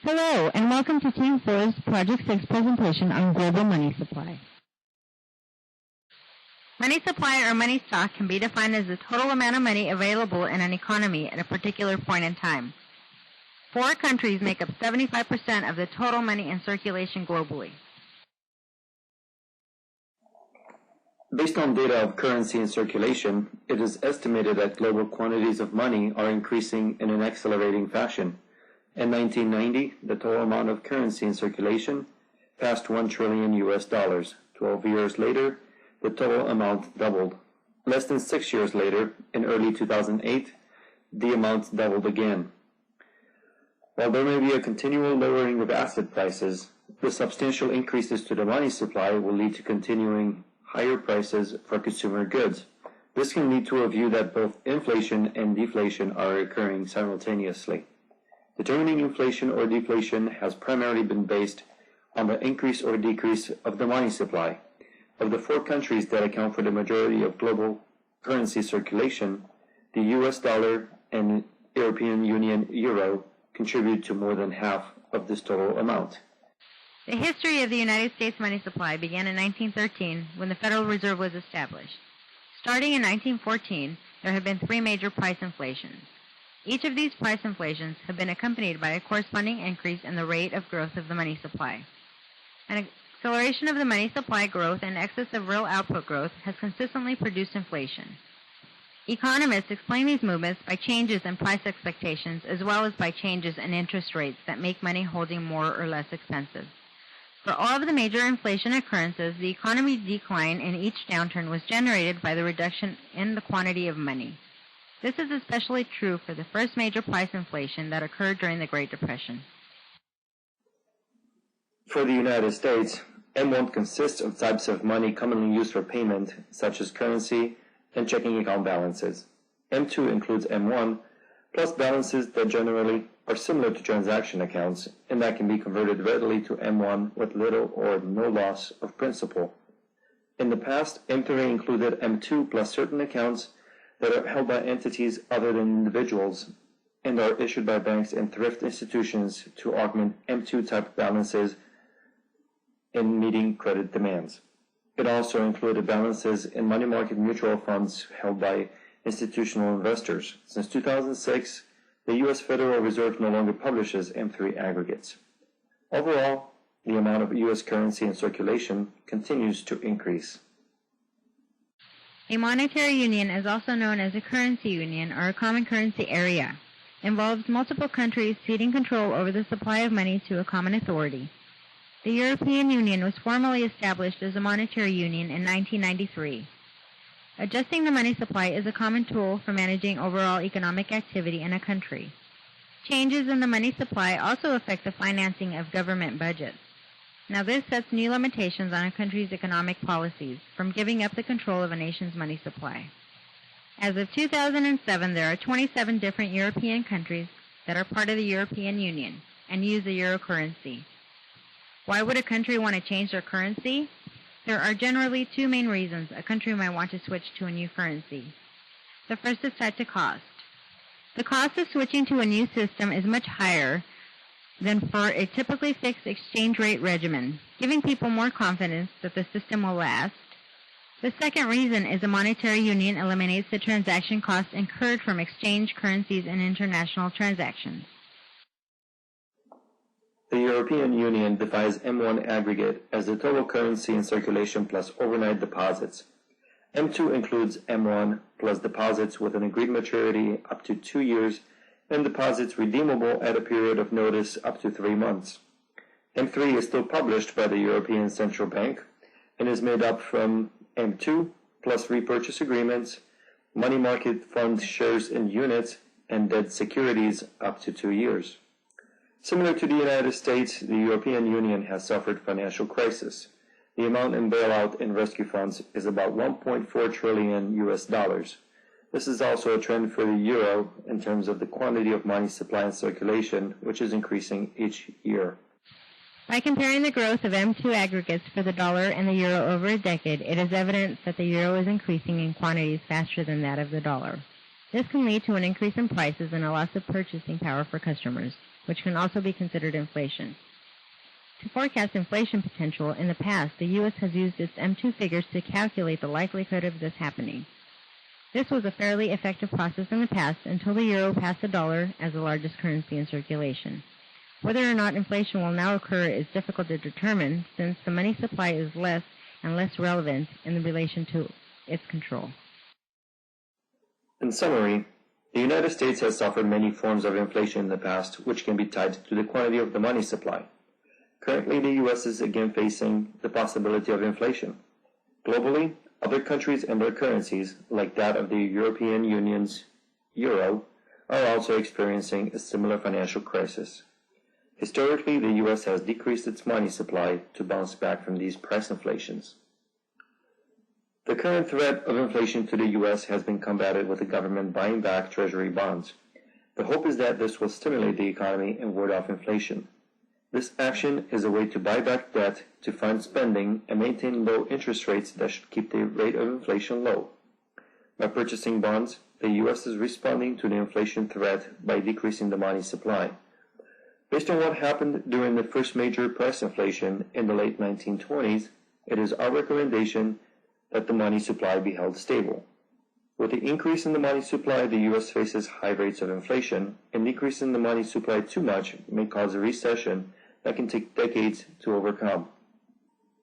Hello, and welcome to Team 4's Project 6 presentation on global money supply. Money supply or money stock can be defined as the total amount of money available in an economy at a particular point in time. 4 countries make up 75% of the total money in circulation globally. Based on data of currency in circulation, it is estimated that global quantities of money are increasing in an accelerating fashion. In 1990, the total amount of currency in circulation passed $1 trillion. 12 years later, the total amount doubled. Less than 6 years later, in early 2008, the amount doubled again. While there may be a continual lowering of asset prices, the substantial increases to the money supply will lead to continuing higher prices for consumer goods. This can lead to a view that both inflation and deflation are occurring simultaneously. Determining inflation or deflation has primarily been based on the increase or decrease of the money supply. Of the 4 countries that account for the majority of global currency circulation, the US dollar and European Union euro contribute to more than half of this total amount. The history of the United States money supply began in 1913 when the Federal Reserve was established. Starting in 1914, there have been 3 major price inflations. Each of these price inflations have been accompanied by a corresponding increase in the rate of growth of the money supply. An acceleration of the money supply growth in excess of real output growth has consistently produced inflation. Economists explain these movements by changes in price expectations as well as by changes in interest rates that make money holding more or less expensive. For all of the major inflation occurrences, the economy's decline in each downturn was generated by the reduction in the quantity of money. This is especially true for the first major price inflation that occurred during the Great Depression. For the United States, M1 consists of types of money commonly used for payment, such as currency and checking account balances. M2 includes M1, plus balances that generally are similar to transaction accounts and that can be converted readily to M1 with little or no loss of principal. In the past, M3 included M2 plus certain accounts that are held by entities other than individuals and are issued by banks and thrift institutions to augment M2 type balances in meeting credit demands. It also included balances in money market mutual funds held by institutional investors. Since 2006, the U.S. Federal Reserve no longer publishes M3 aggregates. Overall, the amount of U.S. currency in circulation continues to increase. A monetary union is also known as a currency union or a common currency area. It involves multiple countries ceding control over the supply of money to a common authority. The European Union was formally established as a monetary union in 1993. Adjusting the money supply is a common tool for managing overall economic activity in a country. Changes in the money supply also affect the financing of government budgets. Now this sets new limitations on a country's economic policies from giving up the control of a nation's money supply. As of 2007, there are 27 different European countries that are part of the European Union and use the euro currency. Why would a country want to change their currency? There are generally 2 main reasons a country might want to switch to a new currency. The first is tied to cost. The cost of switching to a new system is much higher than for a typically fixed exchange rate regimen, giving people more confidence that the system will last. The second reason is a monetary union eliminates the transaction costs incurred from exchange currencies in international transactions. The European Union defines M1 aggregate as the total currency in circulation plus overnight deposits. M2 includes M1 plus deposits with an agreed maturity up to 2 years and deposits redeemable at a period of notice up to 3 months. M3 is still published by the European Central Bank and is made up from M2 plus repurchase agreements, money market fund shares in units, and debt securities up to 2 years. Similar to the United States, the European Union has suffered financial crisis. The amount in bailout and rescue funds is about $1.4 trillion. This is also a trend for the euro in terms of the quantity of money supply and circulation, which is increasing each year. By comparing the growth of M2 aggregates for the dollar and the euro over a decade, it is evident that the euro is increasing in quantities faster than that of the dollar. This can lead to an increase in prices and a loss of purchasing power for customers. which can also be considered inflation. To forecast inflation potential, in the past, the U.S. has used its M2 figures to calculate the likelihood of this happening. This was a fairly effective process in the past until the euro passed the dollar as the largest currency in circulation. Whether or not inflation will now occur is difficult to determine since the money supply is less and less relevant in relation to its control. In summary, the United States has suffered many forms of inflation in the past, which can be tied to the quantity of the money supply. Currently, the U.S. is again facing the possibility of inflation. Globally, other countries and their currencies, like that of the European Union's euro, are also experiencing a similar financial crisis. Historically, the U.S. has decreased its money supply to bounce back from these price inflations. The current threat of inflation to the U.S. has been combated with the government buying back Treasury bonds. The hope is that this will stimulate the economy and ward off inflation. This action is a way to buy back debt to fund spending and maintain low interest rates that should keep the rate of inflation low. By purchasing bonds, the U.S. is responding to the inflation threat by decreasing the money supply. Based on what happened during the first major price inflation in the late 1920s, it is our recommendation that the money supply be held stable. With the increase in the money supply, the U.S. faces high rates of inflation, and decreasing the money supply too much may cause a recession that can take decades to overcome.